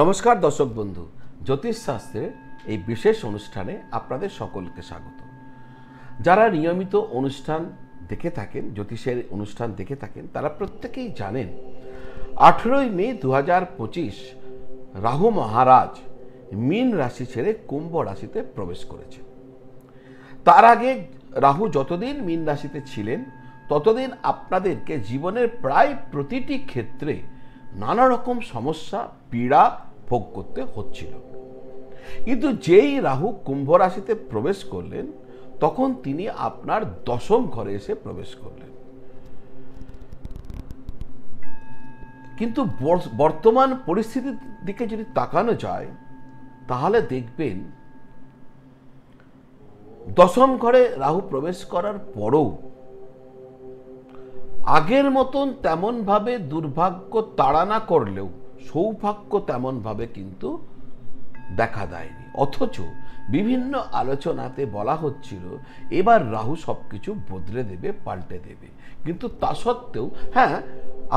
নমস্কার দর্শক বন্ধু, জ্যোতিষশাস্ত্রের এই বিশেষ অনুষ্ঠানে আপনাদের সকলকে স্বাগত। যারা নিয়মিত অনুষ্ঠান দেখে থাকেন, জ্যোতিষের অনুষ্ঠান দেখে থাকেন, তারা প্রত্যেকেই জানেন 18ই মে 2025 রাহু মহারাজ মীন রাশি ছেড়ে কুম্ভ রাশিতে প্রবেশ করেছে। তার আগে রাহু যতদিন মীন রাশিতে ছিলেন ততদিন আপনাদেরকে জীবনের প্রায় প্রতিটি ক্ষেত্রে নানা রকম সমস্যা পীড়া ভোগ করতে হচ্ছিল। কিন্তু যেই রাহু কুম্ভ রাশিতে প্রবেশ করলেন তখন তিনি আপনার দশম ঘরে এসে প্রবেশ করলেন। কিন্তু বর্তমান পরিস্থিতির দিকে যদি তাকানো যায় তাহলে দেখবেন দশম ঘরে রাহু প্রবেশ করার পরও আগের মতন তেমনভাবে দুর্ভাগ্য তাড়া না করলেও সৌভাগ্য তেমনভাবে কিন্তু দেখা দেয়নি। অথচ বিভিন্ন আলোচনাতে বলা হচ্ছিল এবার রাহু সবকিছু বদলে দেবে, পাল্টে দেবে। কিন্তু তা সত্ত্বেও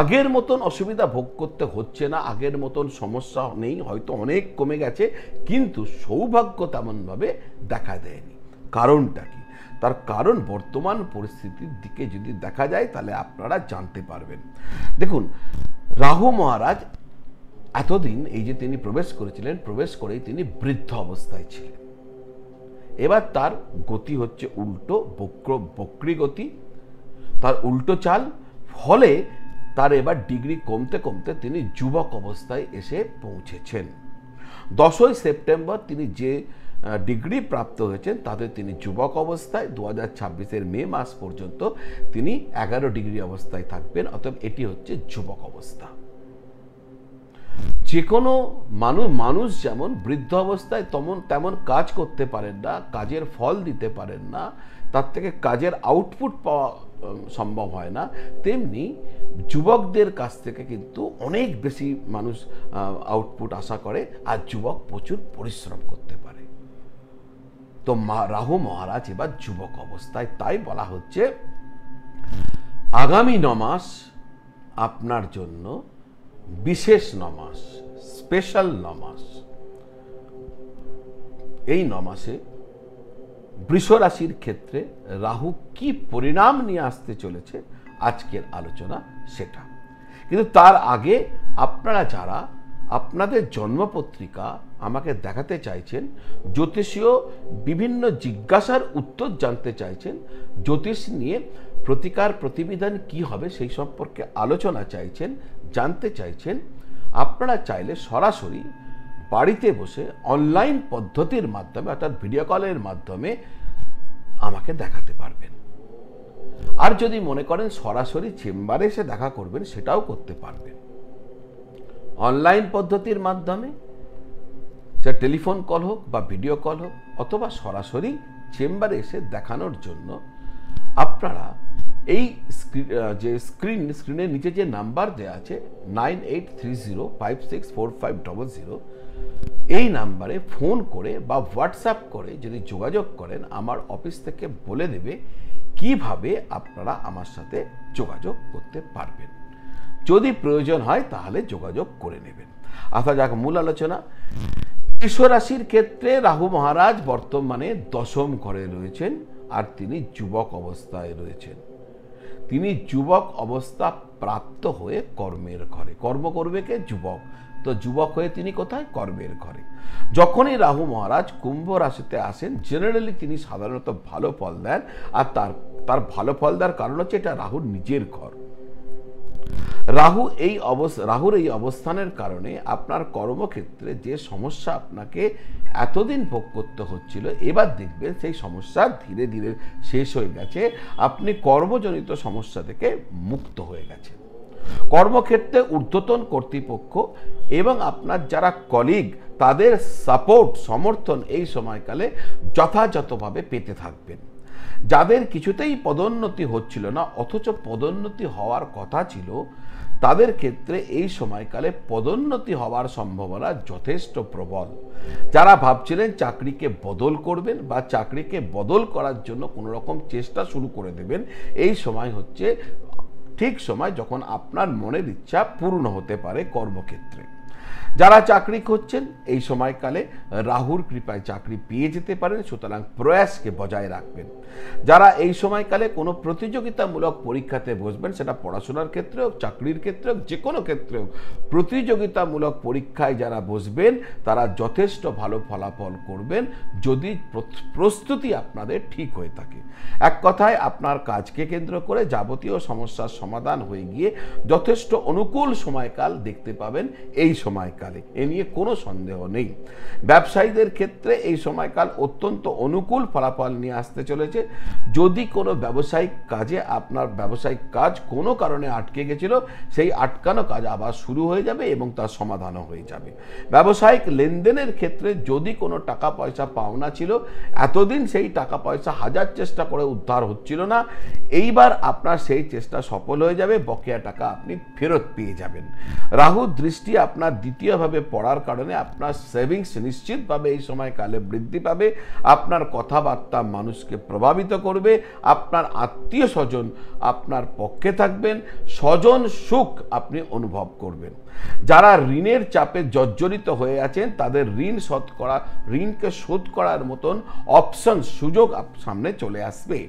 আগের মতন অসুবিধা ভোগ করতে হচ্ছে না, আগের মতন সমস্যা নেই, হয়তো অনেক কমে গেছে, কিন্তু সৌভাগ্য তেমনভাবে দেখা দেয়নি। কারণটা কি? তার কারণ বর্তমান পরিস্থিতির দিকে যদি দেখা যায় তাহলে আপনারা জানতে পারবেন। দেখুন, রাহু মহারাজ এতদিন এই যে তিনি প্রবেশ করেছিলেন, প্রবেশ করেই তিনি বৃদ্ধ অবস্থায় ছিলেন। এবার তার গতি হচ্ছে উল্টো, বক্রী গতি, তার উল্টো চাল। ফলে তার এবার ডিগ্রি কমতে কমতে তিনি যুবক অবস্থায় এসে পৌঁছেছেন। 10ই সেপ্টেম্বর তিনি যে ডিগ্রি প্রাপ্ত হয়েছেন তাতে তিনি যুবক অবস্থায়, 2026-এর মে মাস পর্যন্ত তিনি 11 ডিগ্রি অবস্থায় থাকবেন। অতএব এটি হচ্ছে যুবক অবস্থা। যে কোনো মানুষ যেমন বৃদ্ধ অবস্থায় তেমন কাজ করতে পারেন না, কাজের ফল দিতে পারেন না, তার থেকে কাজের আউটপুট পাওয়া সম্ভব হয় না, তেমনি যুবকদের কাছ থেকে কিন্তু অনেক বেশি মানুষ আউটপুট আশা করে, আর যুবক প্রচুর পরিশ্রম করতে পারে। তো রাহু মহারাজ এবার যুবক অবস্থায়, তাই বলা হচ্ছে আগামী 9 মাস আপনার জন্য বিশেষ 9 মাস, স্পেশাল 9 মাস। এই 9 মাসে বৃষ রাশির ক্ষেত্রে রাহু কি পরিণাম নিয়ে আসতে চলেছে আজকের আলোচনা সেটা। কিন্তু তার আগে আপনারা যারা আপনাদের জন্মপত্রিকা আমাকে দেখাতে চাইছেন, জ্যোতিষীয় বিভিন্ন জিজ্ঞাসার উত্তর জানতে চাইছেন, জ্যোতিষ নিয়ে প্রতিকার প্রতিবিধান কি হবে সেই সম্পর্কে আলোচনা চাইছেন, জানতে চাইছেন, আপনারা চাইলে সরাসরি বাড়িতে বসে অনলাইন পদ্ধতির মাধ্যমে অর্থাৎ ভিডিও কলের মাধ্যমে আমাকে দেখাতে পারবেন। আর যদি মনে করেন সরাসরি চেম্বারে এসে দেখা করবেন, সেটাও করতে পারবেন। অনলাইন পদ্ধতির মাধ্যমে সে টেলিফোন কল হোক বা ভিডিও কল হোক, অথবা সরাসরি চেম্বারে এসে দেখানোর জন্য আপনারা এই স্ক্রিনের নিচে যে নাম্বার দেওয়া আছে 9830564500, এই নাম্বারে ফোন করে বা হোয়াটসঅ্যাপ করে যদি যোগাযোগ করেন, আমার অফিস থেকে বলে দেবে কিভাবে আপনারা আমার সাথে যোগাযোগ করতে পারবেন। যদি প্রয়োজন হয় তাহলে যোগাযোগ করে নেবেন। আসা যাক মূল আলোচনা। বৃষ রাশির ক্ষেত্রে রাহু মহারাজ বর্তমানে দশম ঘরে রয়েছেন, আর তিনি যুবক অবস্থায় রয়েছেন। তিনি যুবক অবস্থা প্রাপ্ত হয়ে কর্মের ঘরে, কর্ম করবে কে? যুবক। তো যুবক হয়ে তিনি কোথায়? কর্মের ঘরে। যখনই রাহু মহারাজ কুম্ভ রাশিতে আসেন, জেনারেলি তিনি সাধারণত ভালো ফল দেন, আর তার ভালো ফল দেওয়ার কারণ হচ্ছে এটা রাহুর নিজের ঘর। রাহুর এই অবস্থানের কারণে আপনার কর্মক্ষেত্রে যে সমস্যা আপনাকে এতদিন ভোগ করতে হচ্ছিল, এবার দেখবেন সেই সমস্যা ধীরে ধীরে শেষ হয়ে গেছে। আপনি কর্মজনিত সমস্যা থেকে মুক্ত হয়ে গেছেন। কর্মক্ষেত্রে ঊর্ধ্বতন কর্তৃপক্ষ এবং আপনার যারা কলিগ, তাদের সাপোর্ট, সমর্থন এই সময়কালে যথাযথভাবে পেতে থাকবেন। যাদের কিছুতেই পদোন্নতি হচ্ছিল না, অথচ পদোন্নতি হওয়ার কথা ছিল, তাদের ক্ষেত্রে এই সময়কালে পদোন্নতি হওয়ার সম্ভাবনা যথেষ্ট প্রবল। যারা ভাবছিলেন চাকরিকে বদল করবেন বা চাকরিকে বদল করার জন্য কোনো রকম চেষ্টা শুরু করে দেবেন, এই সময় হচ্ছে ঠিক সময় যখন আপনার মনের ইচ্ছা পূর্ণ হতে পারে কর্মক্ষেত্রে। যারা চাকরি করছেন এই সময়কালে রাহুর কৃপায় চাকরি পেয়ে যেতে পারেন, সুতরাং প্রয়াসকে বজায় রাখবেন। যারা এই সময়কালে কোনো প্রতিযোগিতামূলক পরীক্ষাতে বসবেন, সেটা পড়াশোনার ক্ষেত্রে হোক, চাকরির ক্ষেত্রে হোক, যে কোনো ক্ষেত্রে হোক, প্রতিযোগিতামূলক পরীক্ষায় যারা বসবেন তারা যথেষ্ট ভালো ফলাফল করবেন যদি প্রস্তুতি আপনাদের ঠিক হয়ে থাকে। এক কথায় আপনার কাজকে কেন্দ্র করে যাবতীয় সমস্যার সমাধান হয়ে গিয়ে যথেষ্ট অনুকূল সময়কাল দেখতে পাবেন এই সময়কালে, এ নিয়ে কোনো সন্দেহ নেই। ব্যবসায়ীদের ক্ষেত্রে এই সময়কাল অত্যন্ত অনুকূল ফলাফল নিয়ে আসতে চলেছে। যদি কোনো ব্যবসায়িক কাজে আপনার ব্যবসায়িক কাজ কোনো কারণে আটকে গেছিল, সেই আটকানো কাজ আবার শুরু হয়ে যাবে এবং তার সমাধানও হয়ে যাবে। ব্যবসায়িক লেনদেনের ক্ষেত্রে যদি কোনো টাকা পয়সা পাওনা ছিল, এতদিন সেই টাকা পয়সা হাজার চেষ্টা করে উদ্ধার হচ্ছিল না, এইবার আপনার সেই চেষ্টা সফল হয়ে যাবে, বকেয়া টাকা আপনি ফেরত পেয়ে যাবেন। রাহুর দৃষ্টি আপনার দ্বিতীয়ভাবে পড়ার কারণে আপনার সেভিংস নিশ্চিতভাবে এই সময়কালে বৃদ্ধি পাবে। আপনার কথাবার্তা মানুষকে প্রভাবিত করবে, আপনার আত্মীয় স্বজন আপনার পক্ষে থাকবেন, স্বজন সুখ আপনি অনুভব করবেন। যারা ঋণের চাপে জর্জরিত হয়ে আছেন তাদের ঋণকে শোধ করার মতন অপশন, সুযোগ সামনে চলে আসবে।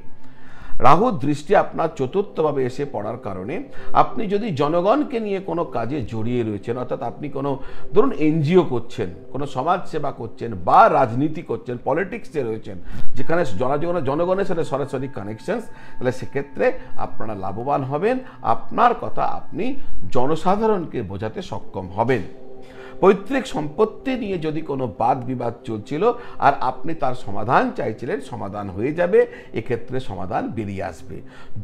রাহুর দৃষ্টি আপনার চতুর্থভাবে এসে পড়ার কারণে আপনি যদি জনগণকে নিয়ে কোনো কাজে জড়িয়ে রয়েছেন, অর্থাৎ আপনি কোনো ধরুন এনজিও করছেন, কোনো সমাজ সেবা করছেন বা রাজনীতি করছেন, পলিটিক্সে রয়েছেন, যেখানে জনগণের সাথে সরাসরি কানেকশনস, তাহলে সেক্ষেত্রে আপনারা লাভবান হবেন। আপনার কথা আপনি জনসাধারণকে বোঝাতে সক্ষম হবেন। পৈতৃক সম্পত্তি নিয়ে যদি কোনো বাদ বিবাদ চলছিল আর আপনি তার সমাধান চাইছিলেন, সমাধান হয়ে যাবে, এক্ষেত্রে সমাধান বেরিয়ে আসবে।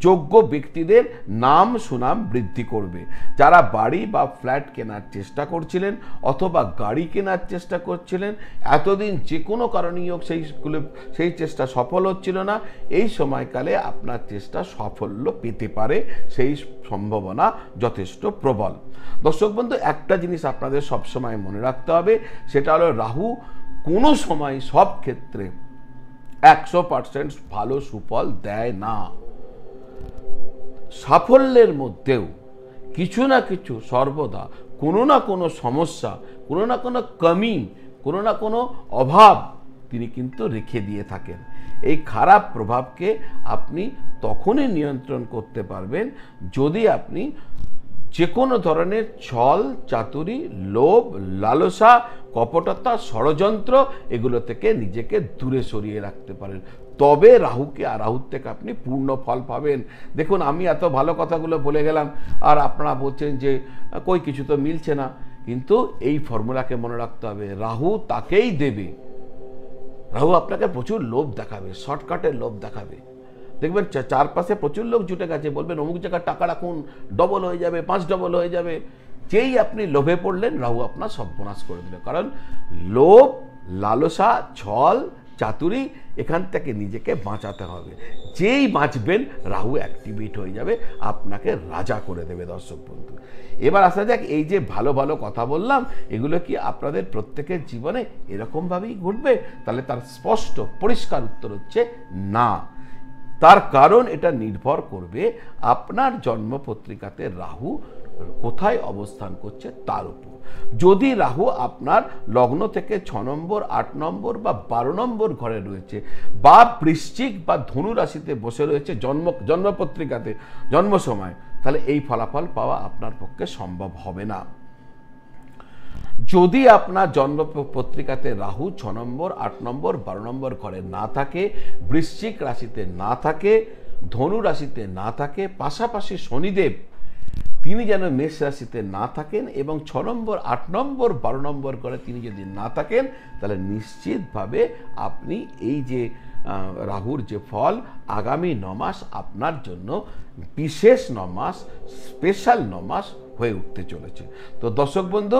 যোগ্য ব্যক্তিদের নাম সুনাম বৃদ্ধি করবে। যারা বাড়ি বা ফ্ল্যাট কেনার চেষ্টা করছিলেন অথবা গাড়ি কেনার চেষ্টা করছিলেন, এতদিন যে কোনো কারণেই হোক সেই চেষ্টা সফল হচ্ছিল না, এই সময়কালে আপনার চেষ্টা সাফল্য পেতে পারে, সেই সম্ভাবনা যথেষ্ট প্রবল। দর্শক বন্ধু, একটা জিনিস আপনাদের সবসময় মনে রাখতে হবে, সেটা হলো রাহু কোনো সময় সব ক্ষেত্রে 100% ভালো সুফল দেয় না। সাফল্যের মধ্যেও কিছু না কিছু সর্বদা কোনো না কোনো সমস্যা, কোনো না কোনো কমি, কোনো না কোনো অভাব তিনি কিন্তু রেখে দিয়ে থাকেন। এই খারাপ প্রভাবকে আপনি তখনই নিয়ন্ত্রণ করতে পারবেন যদি আপনি যে কোনো ধরনের ছল চাতুরি, লোভ, লালসা, কপটতা, ষড়যন্ত্র এগুলো থেকে নিজেকে দূরে সরিয়ে রাখতে পারেন। তবে রাহুর থেকে আপনি পূর্ণ ফল পাবেন। দেখুন, আমি এত ভালো কথাগুলো বলে গেলাম আর আপনারা বলছেন যে কই কিছু তো মিলছে না, কিন্তু এই ফর্মুলাকে মনে রাখতে হবে, রাহু তাকেই দেবে। রাহু আপনাকে প্রচুর লোভ দেখাবে, শর্টকাটের লোভ দেখাবে। দেখবেন চারপাশে প্রচুর লোক জুটে গেছে, বলবেন অমুক জায়গায় টাকা রাখুন, ডবল হয়ে যাবে, 5 ডবল হয়ে যাবে। যেই আপনি লোভে পড়লেন, রাহু আপনার সর্বনাশ করে দিল। কারণ লোভ, লালসা, ছল চাতুরি, এখান থেকে নিজেকে বাঁচাতে হবে। যেই বাঁচবেন, রাহু অ্যাক্টিভেট হয়ে যাবে, আপনাকে রাজা করে দেবে। দর্শক বন্ধু, এবার আসা যাক, এই যে ভালো ভালো কথা বললাম, এগুলো কি আপনাদের প্রত্যেকের জীবনে এরকমভাবেই ঘটবে? তাহলে তার স্পষ্ট পরিষ্কার উত্তর হচ্ছে না। তার কারণ এটা নির্ভর করবে আপনার জন্মপত্রিকাতে রাহু কোথায় অবস্থান করছে তার উপর। যদি রাহু আপনার লগ্ন থেকে 6 নম্বর, 8 নম্বর বা 12 নম্বর ঘরে রয়েছে, বা বৃশ্চিক বা ধনু রাশিতে বসে রয়েছে জন্মপত্রিকাতে জন্ম সময়, তাহলে এই ফলাফল পাওয়া আপনার পক্ষে সম্ভব হবে না। যদি আপনার জন্ম পত্রিকাতে রাহু 6 নম্বর, 8 নম্বর, 12 নম্বর ঘরে না থাকে, বৃশ্চিক রাশিতে না থাকে, ধনু রাশিতে না থাকে, পাশাপাশি শনিদেব তিনি যেন মেষ রাশিতে না থাকেন এবং 6 নম্বর, 8 নম্বর, 12 নম্বর ঘরে তিনি যদি না থাকেন, তাহলে নিশ্চিতভাবে আপনি এই যে রাহুর যে ফল, আগামী 9 মাস আপনার জন্য বিশেষ 9 মাস, স্পেশাল 9 মাস হয়ে উঠতে চলেছে। তো দর্শক বন্ধু,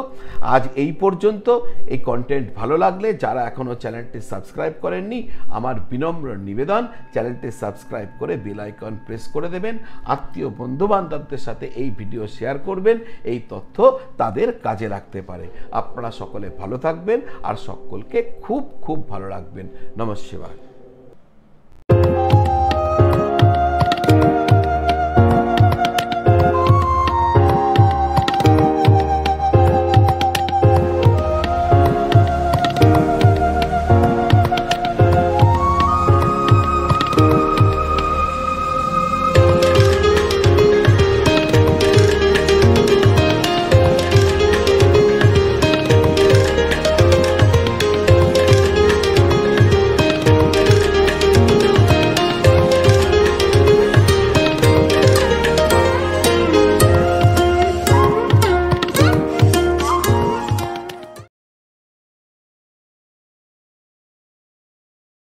আজ এই পর্যন্ত। এই কন্টেন্ট ভালো লাগলে যারা এখনও চ্যানেলটি সাবস্ক্রাইব করেননি, আমার বিনম্র নিবেদন, চ্যানেলটি সাবস্ক্রাইব করে বেল আইকন প্রেস করে দেবেন। আত্মীয় বন্ধুবান্ধবদের সাথে এই ভিডিও শেয়ার করবেন, এই তথ্য তাদের কাজে লাগতে পারে। আপনারা সকলে ভালো থাকবেন আর সকলকে খুব খুব ভালো রাখবেন। নমঃ শিবায়।